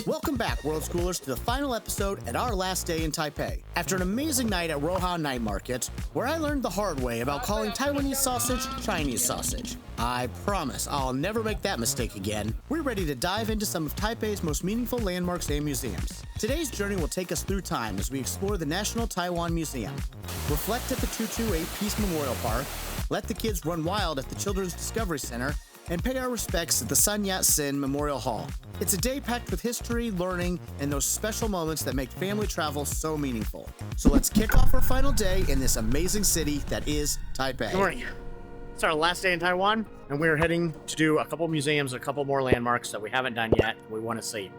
Welcome back, World Schoolers, to the final episode and our last day in Taipei. After an amazing night at Rohan Night Market, where I learned the hard way about calling Taiwanese sausage Chinese sausage. I promise I'll never make that mistake again. We're ready to dive into some of Taipei's most meaningful landmarks and museums. Today's journey will take us through time as we explore the National Taiwan Museum, reflect at the 228 Peace Memorial Park, let the kids run wild at the Children's Discovery Center, and pay our respects at the Sun Yat-sen Memorial Hall. It's a day packed with history, learning, and those special moments that make family travel so meaningful. So let's kick off our final day in this amazing city that is Taipei. Good morning. It's our last day in Taiwan, and we're heading to do a couple museums, a couple more landmarks that we haven't done yet, we want to see.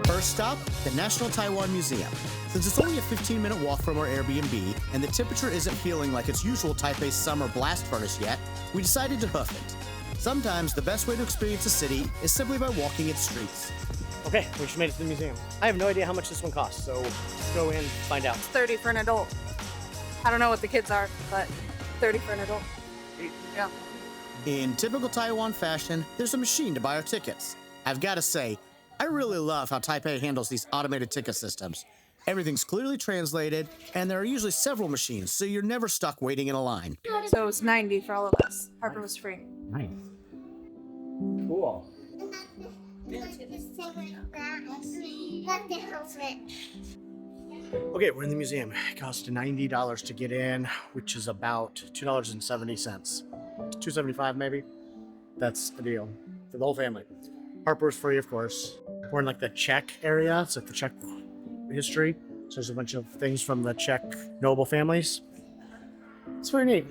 First stop, the National Taiwan Museum. Since it's only a 15-minute walk from our Airbnb, and the temperature isn't feeling like its usual Taipei summer blast furnace yet, we decided to hoof it. Sometimes the best way to experience a city is simply by walking its streets. Okay, we just made it to the museum. I have no idea how much this one costs, so let's go in and find out. It's $30 for an adult. I don't know what the kids are, but $30 for an adult. Yeah. In typical Taiwan fashion, there's a machine to buy our tickets. I've got to say, I really love how Taipei handles these automated ticket systems. Everything's clearly translated, and there are usually several machines, so you're never stuck waiting in a line. So it was $90 for all of us. Harper was free. Nice. Cool. Okay, we're in the museum. It costs $90 to get in, which is about $2.70. $2.75 maybe. That's the deal for the whole family. Harper's free, of course. We're in like the Czech area. It's like the Czech history. So there's a bunch of things from the Czech noble families. It's very neat.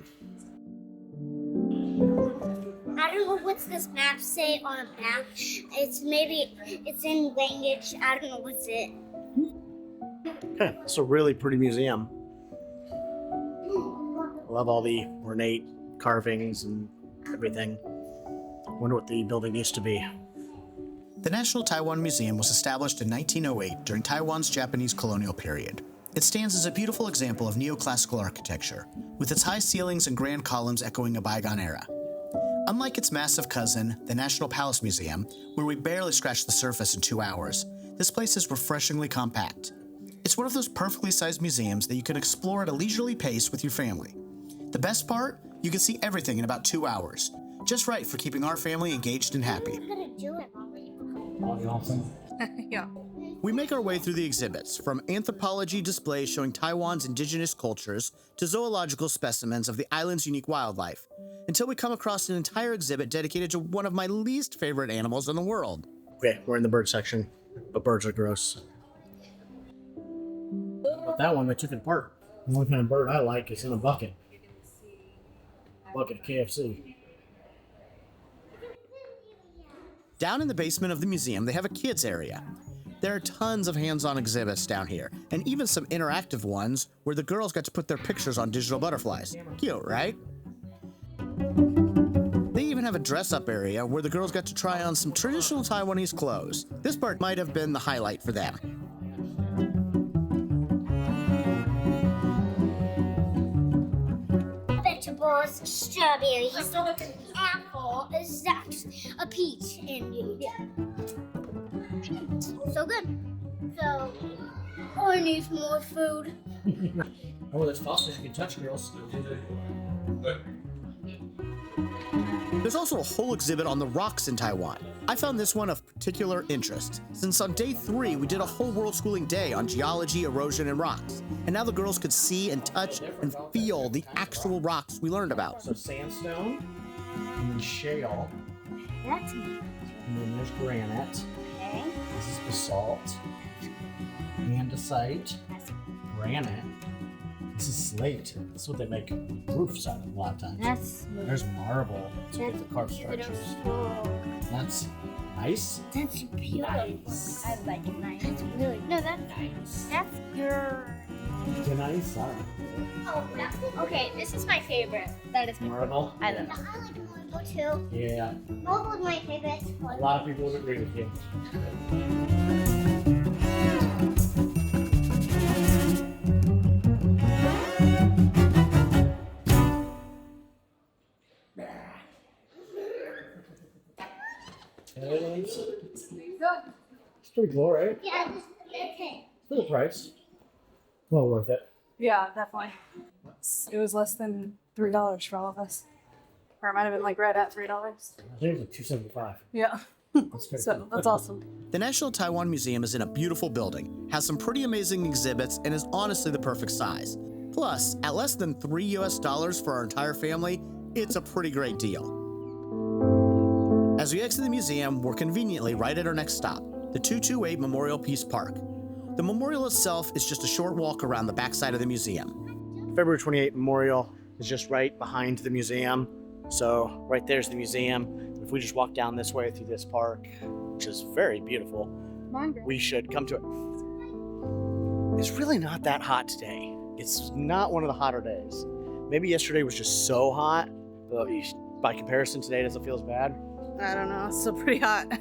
I don't know what's this map say on a map. It's in language. I don't know what's it. Okay, it's a really pretty museum. I love all the ornate carvings and everything. Wonder what the building used to be. The National Taiwan Museum was established in 1908 during Taiwan's Japanese colonial period. It stands as a beautiful example of neoclassical architecture, with its high ceilings and grand columns echoing a bygone era. Unlike its massive cousin, the National Palace Museum, where we barely scratched the surface in 2 hours, this place is refreshingly compact. It's one of those perfectly sized museums that you can explore at a leisurely pace with your family. The best part? You can see everything in about 2 hours. Just right for keeping our family engaged and happy. I'm gonna do it, Mommy. Awesome. Yeah. We make our way through the exhibits, from anthropology displays showing Taiwan's indigenous cultures to zoological specimens of the island's unique wildlife, until we come across an entire exhibit dedicated to one of my least favorite animals in the world. Okay, we're in the bird section, but birds are gross. But that one, they took it apart. The only kind of bird I like is in a bucket. Bucket of KFC. Down in the basement of the museum, they have a kids area. There are tons of hands-on exhibits down here, and even some interactive ones where the girls got to put their pictures on digital butterflies. Cute, right? They even have a dress-up area where the girls got to try on some traditional Taiwanese clothes. This part might have been the highlight for them. Vegetables, strawberries, apple, a peach, and so good. So, I need more food. Oh, there's fossils you can touch, girls. There's also a whole exhibit on the rocks in Taiwan. I found this one of particular interest, since on day 3 we did a whole world schooling day on geology, erosion, and rocks. And now the girls could see and touch and feel the actual rocks we learned about. So sandstone, and then shale, That's me. and then there's granite. Okay. This is basalt, andesite, granite. This is slate. This is what they make roofs out of a lot of times. That's There's marble. To get That's the carved structures. beautiful. That's nice. That's beautiful. Nice. I like it nice. That's really no. That's That's good. Nice. All right. Oh, okay. This is my favorite. That is my Marble. I love it. I like marble too. Yeah. Marble is my favorite. A lot of people would agree with you. Pretty cool, right? Yeah, okay. For the price. Well worth it. Yeah, definitely. It was less than $3 for all of us. Or it might have been like right at $3. I think it was like $275. Yeah. That's pretty So cool. that's awesome. The National Taiwan Museum is in a beautiful building, has some pretty amazing exhibits, and is honestly the perfect size. Plus, at less than $3 for our entire family, it's a pretty great deal. As we exit the museum, we're conveniently right at our next stop, the 228 Memorial Peace Park. The memorial itself is just a short walk around the backside of the museum. February 28th Memorial is just right behind the museum. So right there's the museum. If we just walk down this way through this park, which is very beautiful, we should come to it. It's really not that hot today. It's not one of the hotter days. Maybe yesterday was just so hot, but by comparison, today doesn't feel as bad. I don't know. It's still pretty hot.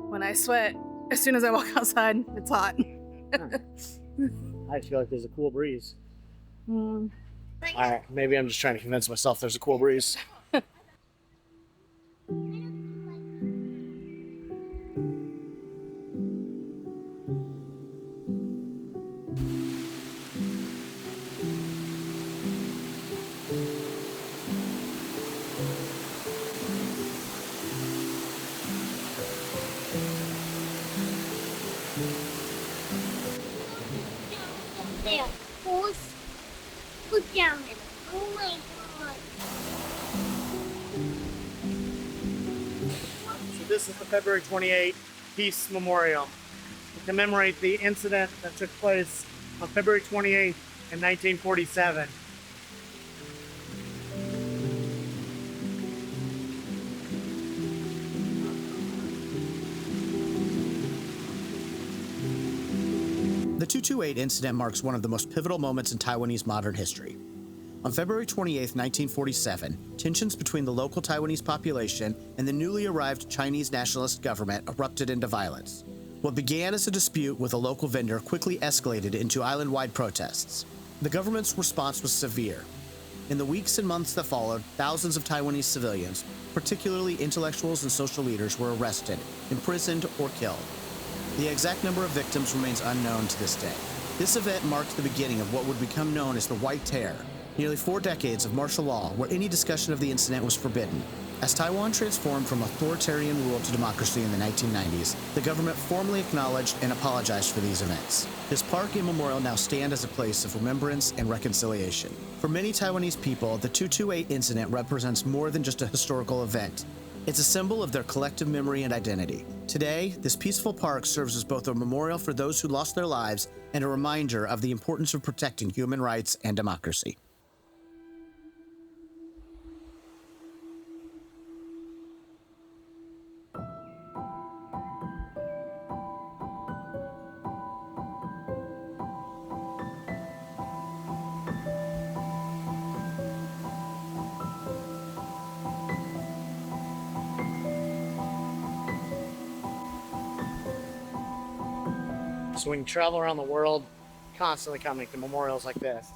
When I sweat, as soon as I walk outside, it's hot. I feel like there's a cool breeze. Mm. All right, maybe I'm just trying to convince myself there's a cool breeze. There. Horse. Look down there. Oh my god. So this is the February 28th Peace Memorial to commemorate the incident that took place on February 28th in 1947. The 228 incident marks one of the most pivotal moments in Taiwanese modern history. On February 28, 1947, tensions between the local Taiwanese population and the newly arrived Chinese nationalist government erupted into violence. What began as a dispute with a local vendor quickly escalated into island-wide protests. The government's response was severe. In the weeks and months that followed, thousands of Taiwanese civilians, particularly intellectuals and social leaders, were arrested, imprisoned, or killed. The exact number of victims remains unknown to this day. This event marked the beginning of what would become known as the White Terror, nearly 4 decades of martial law where any discussion of the incident was forbidden. As Taiwan transformed from authoritarian rule to democracy in the 1990s, the government formally acknowledged and apologized for these events. This park and memorial now stand as a place of remembrance and reconciliation. For many Taiwanese people, the 228 incident represents more than just a historical event. It's a symbol of their collective memory and identity. Today, this peaceful park serves as both a memorial for those who lost their lives and a reminder of the importance of protecting human rights and democracy. So when you travel around the world, constantly coming to memorials like this,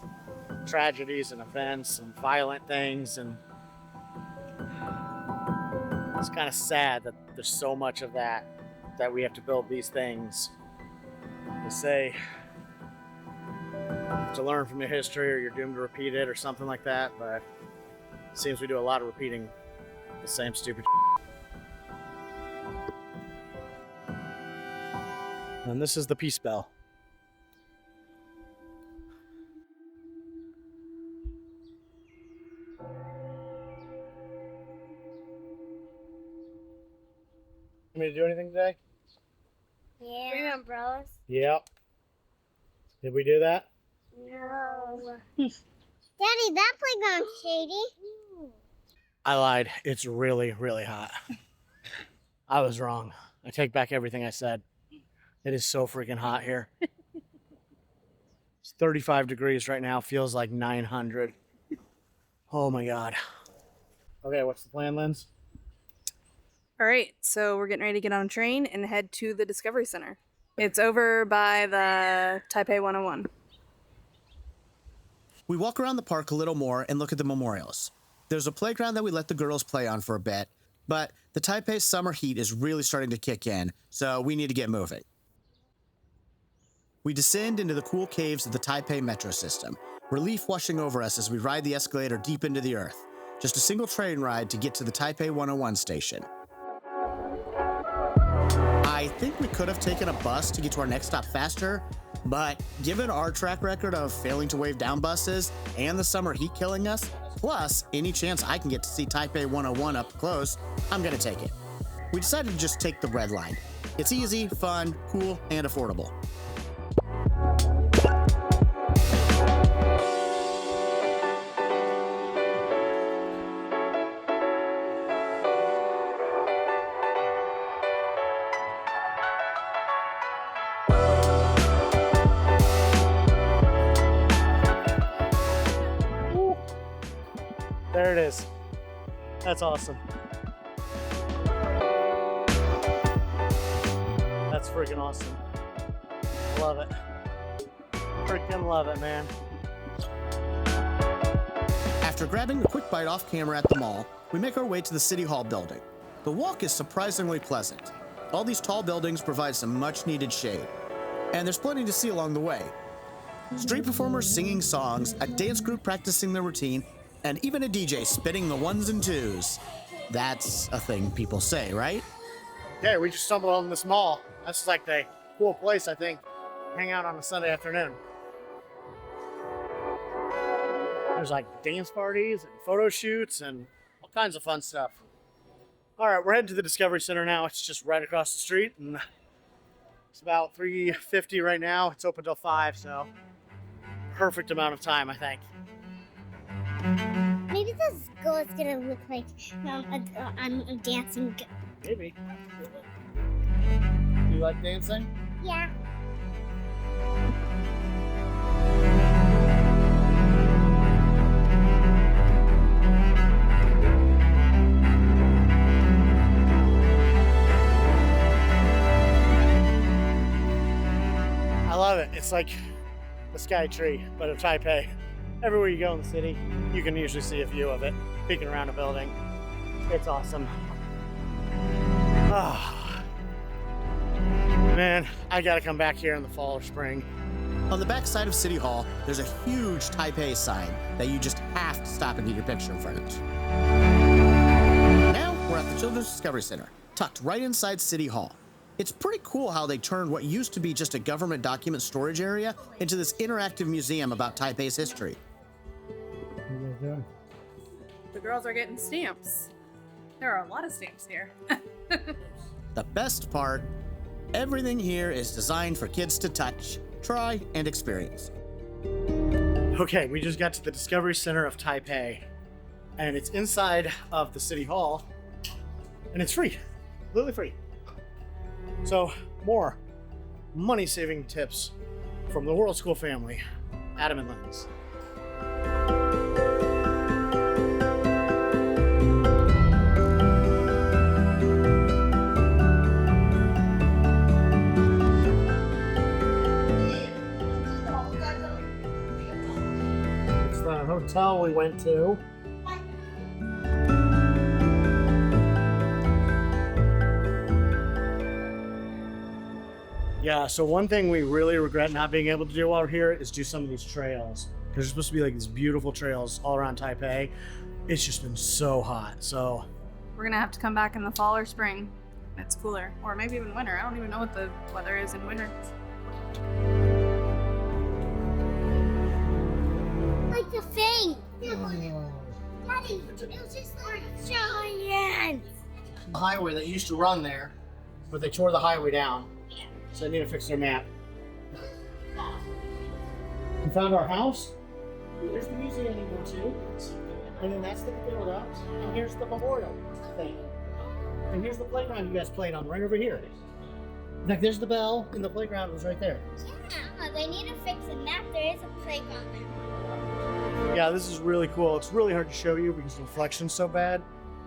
tragedies and events and violent things, and it's kind of sad that there's so much of that we have to build these things. They say you have to learn from your history or you're doomed to repeat it or something like that, but it seems we do a lot of repeating the same stupid And this is the Peace Bell. You want me to do anything today? Yeah. Bring umbrellas? Yep. Did we do that? No. Daddy, that playground's shady. I lied. It's really, really hot. I was wrong. I take back everything I said. It is so freaking hot here. It's 35 degrees right now. Feels like 900. Oh my God. Okay, what's the plan, Linz? All right, so we're getting ready to get on a train and head to the Discovery Center. It's over by the Taipei 101. We walk around the park a little more and look at the memorials. There's a playground that we let the girls play on for a bit, But the Taipei summer heat is really starting to kick in, so we need to get moving. We descend into the cool caves of the Taipei metro system, relief washing over us as we ride the escalator deep into the earth. Just a single train ride to get to the Taipei 101 station. I think we could have taken a bus to get to our next stop faster, but given our track record of failing to wave down buses and the summer heat killing us, plus any chance I can get to see Taipei 101 up close, I'm gonna take it. We decided to just take the red line. It's easy, fun, cool, and affordable. There it is. That's awesome. That's freaking awesome. Love it. Freaking love it, man. After grabbing a quick bite off camera at the mall, we make our way to the City Hall building. The walk is surprisingly pleasant. All these tall buildings provide some much needed shade. And there's plenty to see along the way. Street performers singing songs, a dance group practicing their routine, and even a DJ spinning the ones and twos. That's a thing people say, right? Yeah, we just stumbled on this mall. That's like the cool place, I think, to hang out on a Sunday afternoon. There's like dance parties and photo shoots and all kinds of fun stuff. All right, we're heading to the Discovery Center now. It's just right across the street, and it's about 3:50 right now. It's open till 5, so perfect amount of time, I think. Maybe this girl is gonna look like a dancing girl. Maybe. You like dancing? Yeah. I love it. It's like the Sky Tree, but of Taipei. Everywhere you go in the city, you can usually see a view of it, peeking around a building. It's awesome. Oh. Man, I gotta come back here in the fall or spring. On the back side of City Hall, there's a huge Taipei sign that you just have to stop and get your picture in front of. Now we're at the Children's Discovery Center, tucked right inside City Hall. It's pretty cool how they turned what used to be just a government document storage area into this interactive museum about Taipei's history. The girls are getting stamps. There are a lot of stamps here. The best part, everything here is designed for kids to touch, try, and experience. Okay, we just got to the Discovery Center of Taipei, and it's inside of the City Hall, and it's free, completely free. So, more money-saving tips from the Worldschool family, Adam and Lens. It's the hotel we went to. Yeah, so one thing we really regret not being able to do while we're here is do some of these trails. Because there's supposed to be like these beautiful trails all around Taipei. It's just been so hot, so. We're gonna have to come back in the fall or spring. It's cooler, or maybe even winter. I don't even know what the weather is in winter. Like the thing. Daddy, it was just like giant. The highway that used to run there, but they tore the highway down. So they need to fix their map. We found our house. There's the museum you go to. And then that's the pagoda. And here's the memorial thing. And here's the playground you guys played on right over here. Like there's the bell and the playground was right there. Yeah, they need to fix the map. There is a playground there. Yeah, this is really cool. It's really hard to show you because the reflection's so bad.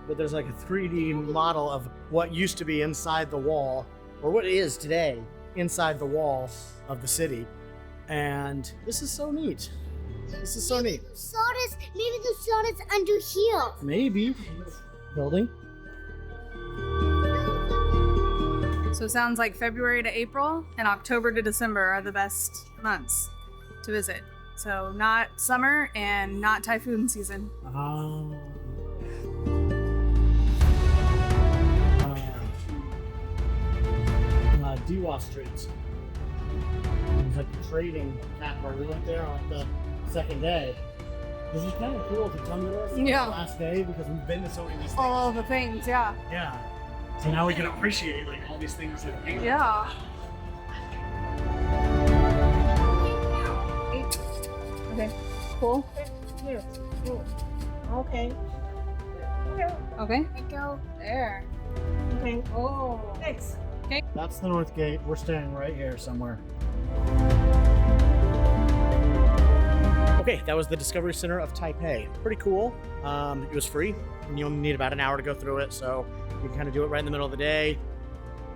But there's like a 3D model of what used to be inside the wall, or what is today inside the wall of the city. And this is so neat. This is so neat. Maybe the sun is under here. Maybe. Building. So it sounds like February to April and October to December are the best months to visit. So not summer and not typhoon season. Diwa Street. It was like the trading capital. We went there on the second day. This is kind of cool to come to us on the last day because we've been to so many things. All the things, yeah. Yeah. So now we can appreciate like all these things that we Yeah. Okay. Cool. Here. Okay. Okay. Go. There. Okay. Oh. Thanks. Okay. That's the north gate. We're staying right here somewhere. Okay, that was the Discovery Center of Taipei. Pretty cool. It was free, and you only need about an hour to go through it, so you can kind of do it right in the middle of the day,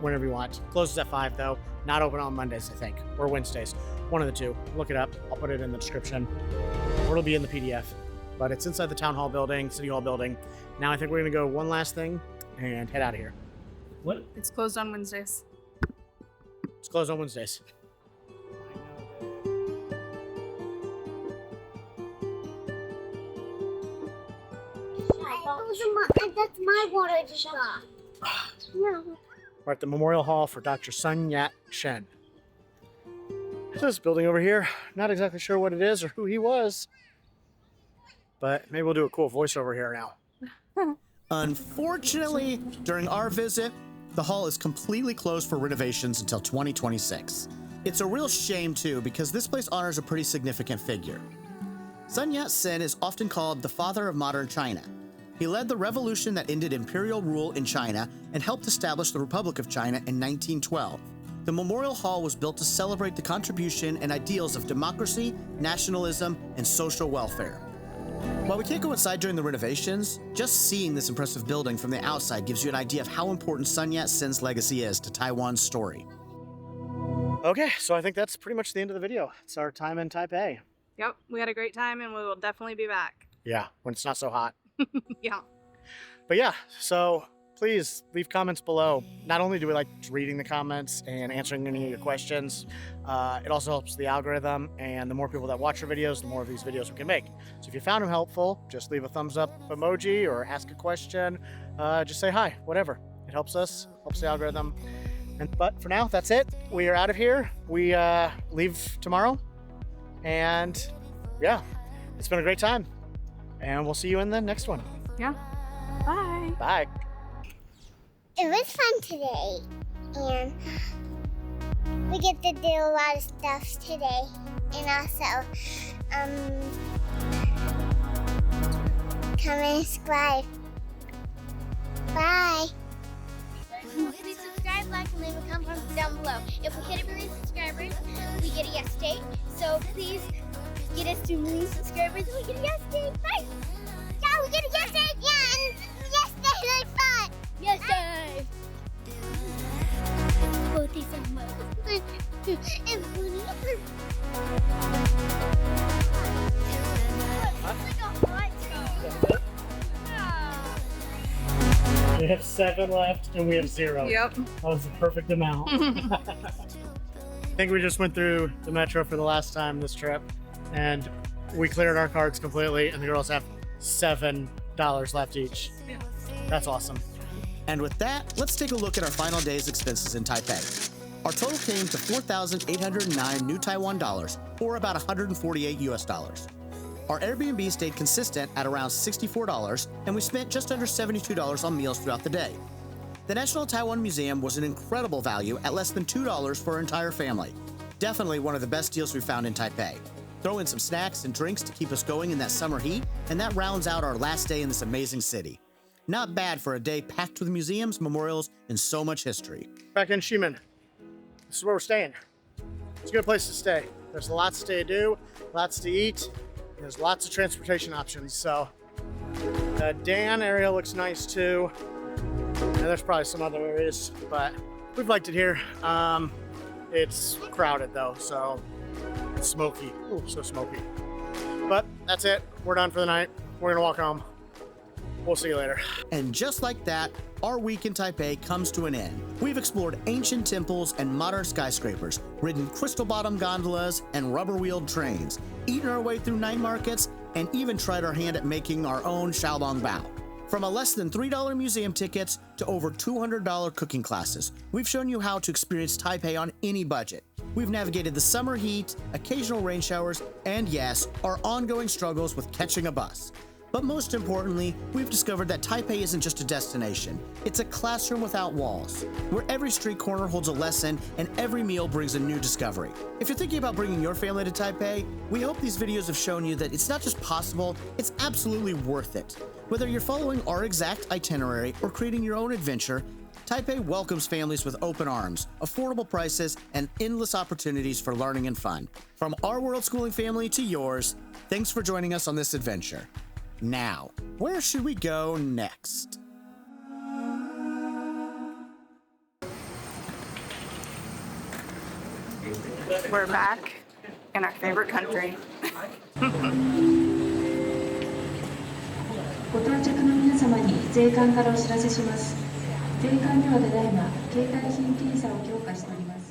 whenever you want. Closes at 5 though. Not open on Mondays, I think, or Wednesdays. One of the two. Look it up. I'll put it in the description, or it'll be in the PDF. But it's inside the Town Hall building, City Hall building. Now I think we're gonna go one last thing and head out of here. What? It's closed on Wednesdays. It's closed on Wednesdays. That's my water I just got. Yeah. We're at the Memorial Hall for Dr. Sun Yat-sen. So this building over here, not exactly sure what it is or who he was, but maybe we'll do a cool voiceover here now. Unfortunately, during our visit, the hall is completely closed for renovations until 2026. It's a real shame too, because this place honors a pretty significant figure. Sun Yat-sen is often called the father of modern China. He led the revolution that ended imperial rule in China and helped establish the Republic of China in 1912. The Memorial Hall was built to celebrate the contribution and ideals of democracy, nationalism, and social welfare. While we can't go inside during the renovations, just seeing this impressive building from the outside gives you an idea of how important Sun Yat-sen's legacy is to Taiwan's story. Okay, so I think that's pretty much the end of the video. It's our time in Taipei. Yep. We had a great time and we will definitely be back. Yeah, when it's not so hot. Yeah. But yeah, so please leave comments below. Not only do we like reading the comments and answering any of your questions, it also helps the algorithm, and the more people that watch your videos, the more of these videos we can make. So if you found them helpful, just leave a thumbs up emoji or ask a question. Just say hi, whatever. It helps us, helps the algorithm. But for now, that's it. We are out of here. We leave tomorrow. And yeah, it's been a great time. And we'll see you in the next one. Yeah. Bye. Bye. It was fun today, and we get to do a lot of stuff today, and also come and subscribe. Bye. Please subscribe, like, and leave a comment down below. If we hit 1 million subscribers, we get a yes date. So please get us to 1 million subscribers, and we get a yes date. Bye. Yeah, we get a yes date. Yeah, and yes date like fun. Yes date. Oh, thanks so much. We have 7 left and we have 0. Yep. That was the perfect amount. I think we just went through the metro for the last time this trip, and we cleared our cards completely, and the girls have $7 left each. That's awesome. And with that, let's take a look at our final day's expenses in Taipei. Our total came to 4,809 new Taiwan dollars, or about 148 US dollars. Our Airbnb stayed consistent at around $64, and we spent just under $72 on meals throughout the day. The National Taiwan Museum was an incredible value at less than $2 for our entire family. Definitely one of the best deals we found in Taipei. Throw in some snacks and drinks to keep us going in that summer heat, and that rounds out our last day in this amazing city. Not bad for a day packed with museums, memorials, and so much history. Back in Ximen. This is where we're staying. It's a good place to stay. There's lots to do, lots to eat. There's lots of transportation options. So the Dan area looks nice too. And there's probably some other areas, but we've liked it here. It's crowded though, so it's smoky. Ooh, so smoky. But that's it. We're done for the night. We're gonna walk home. We'll see you later. And just like that, our week in Taipei comes to an end. We've explored ancient temples and modern skyscrapers, ridden crystal-bottom gondolas and rubber-wheeled trains, eaten our way through night markets, and even tried our hand at making our own xiaolong bao. From a less than $3 museum tickets to over $200 cooking classes, we've shown you how to experience Taipei on any budget. We've navigated the summer heat, occasional rain showers, and yes, our ongoing struggles with catching a bus. But most importantly, we've discovered that Taipei isn't just a destination. It's a classroom without walls, where every street corner holds a lesson and every meal brings a new discovery. If you're thinking about bringing your family to Taipei, we hope these videos have shown you that it's not just possible, it's absolutely worth it. Whether you're following our exact itinerary or creating your own adventure, Taipei welcomes families with open arms, affordable prices, and endless opportunities for learning and fun. From our world schooling family to yours, thanks for joining us on this adventure. Now, where should we go next? We're back in our favorite country. ご到着の皆様に税関からお知らせします。税関ではただいま携帯品検査を強化しております。